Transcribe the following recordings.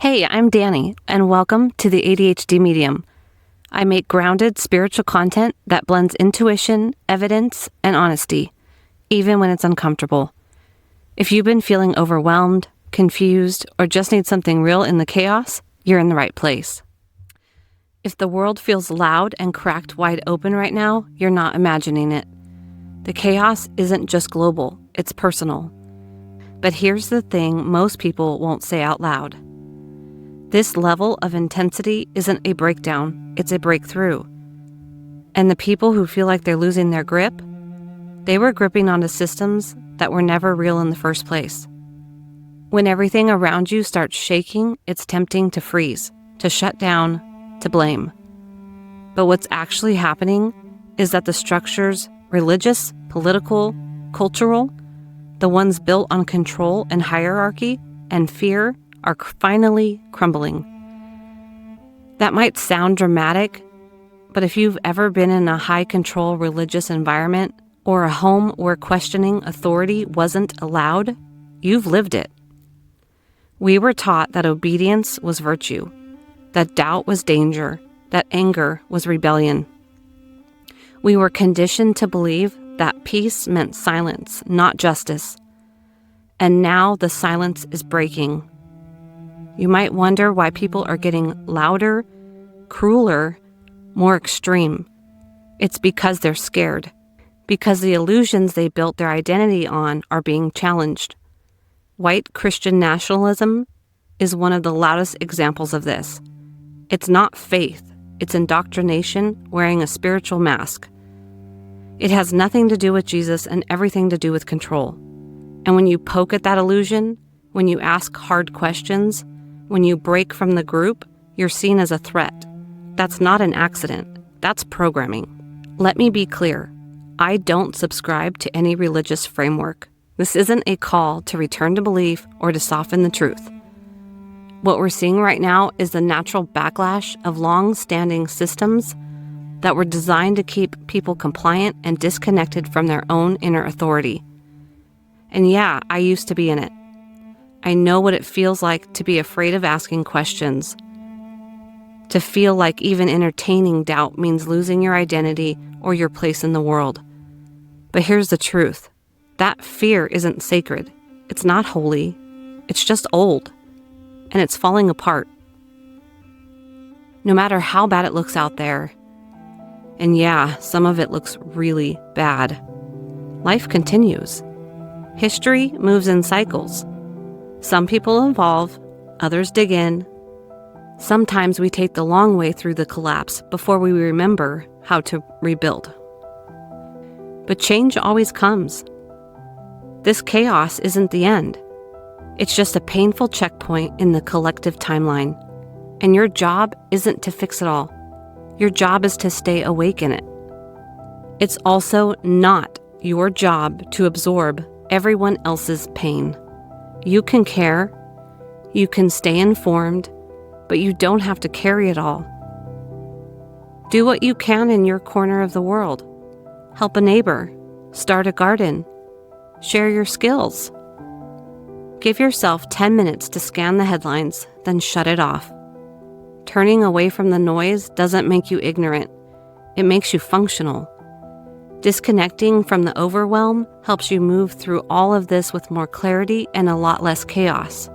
Hey, I'm Danny, and welcome to the ADHD Medium. I make grounded spiritual content that blends intuition, evidence, and honesty, even when it's uncomfortable. If you've been feeling overwhelmed, confused, or just need something real in the chaos, you're in the right place. If the world feels loud and cracked wide open right now, you're not imagining it. The chaos isn't just global, it's personal. But here's the thing most people won't say out loud. This level of intensity isn't a breakdown, it's a breakthrough. And the people who feel like they're losing their grip, they were gripping onto systems that were never real in the first place. When everything around you starts shaking, it's tempting to freeze, to shut down, to blame. But what's actually happening is that the structures, religious, political, cultural, the ones built on control and hierarchy and fear, are finally crumbling. That might sound dramatic, but if you've ever been in a high-control religious environment or a home where questioning authority wasn't allowed, you've lived it. We were taught that obedience was virtue, that doubt was danger, that anger was rebellion. We were conditioned to believe that peace meant silence, not justice. And now the silence is breaking. You might wonder why people are getting louder, crueler, more extreme. It's because they're scared, because the illusions they built their identity on are being challenged. White Christian nationalism is one of the loudest examples of this. It's not faith, it's indoctrination wearing a spiritual mask. It has nothing to do with Jesus and everything to do with control. And when you poke at that illusion, when you ask hard questions, when you break from the group, you're seen as a threat. That's not an accident. That's programming. Let me be clear. I don't subscribe to any religious framework. This isn't a call to return to belief or to soften the truth. What we're seeing right now is the natural backlash of long-standing systems that were designed to keep people compliant and disconnected from their own inner authority. And yeah, I used to be in it. I know what it feels like to be afraid of asking questions, to feel like even entertaining doubt means losing your identity or your place in the world. But here's the truth. That fear isn't sacred. It's not holy. It's just old. And it's falling apart. No matter how bad it looks out there, and yeah, some of it looks really bad, life continues. History moves in cycles. Some people evolve, others dig in. Sometimes we take the long way through the collapse before we remember how to rebuild. But change always comes. This chaos isn't the end. It's just a painful checkpoint in the collective timeline. And your job isn't to fix it all. Your job is to stay awake in it. It's also not your job to absorb everyone else's pain. You can care, you can stay informed, but you don't have to carry it all. Do what you can in your corner of the world. Help a neighbor, start a garden, share your skills. Give yourself 10 minutes to scan the headlines, then shut it off. Turning away from the noise doesn't make you ignorant. It makes you functional. Disconnecting from the overwhelm helps you move through all of this with more clarity and a lot less chaos.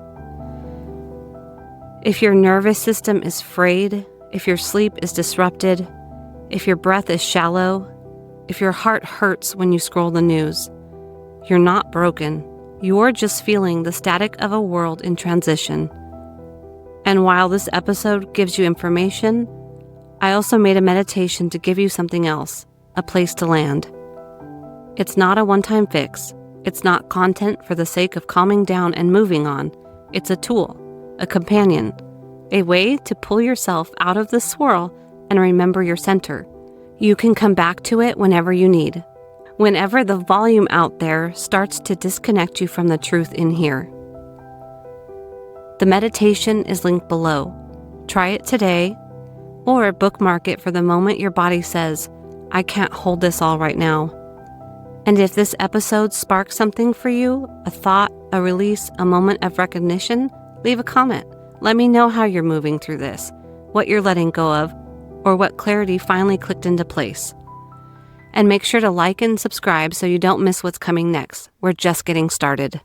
If your nervous system is frayed, if your sleep is disrupted, if your breath is shallow, if your heart hurts when you scroll the news, you're not broken. You're just feeling the static of a world in transition. And while this episode gives you information, I also made a meditation to give you something else. A place to land. It's not a one-time fix. It's not content for the sake of calming down and moving on. It's a tool, a companion, a way to pull yourself out of the swirl and remember your center. You can come back to it whenever you need, whenever the volume out there starts to disconnect you from the truth in here. The meditation is linked below. Try it today, or bookmark it for the moment your body says, I can't hold this all right now. And if this episode sparks something for you, a thought, a release, a moment of recognition, leave a comment. Let me know how you're moving through this, what you're letting go of, or what clarity finally clicked into place. And make sure to like and subscribe so you don't miss what's coming next. We're just getting started.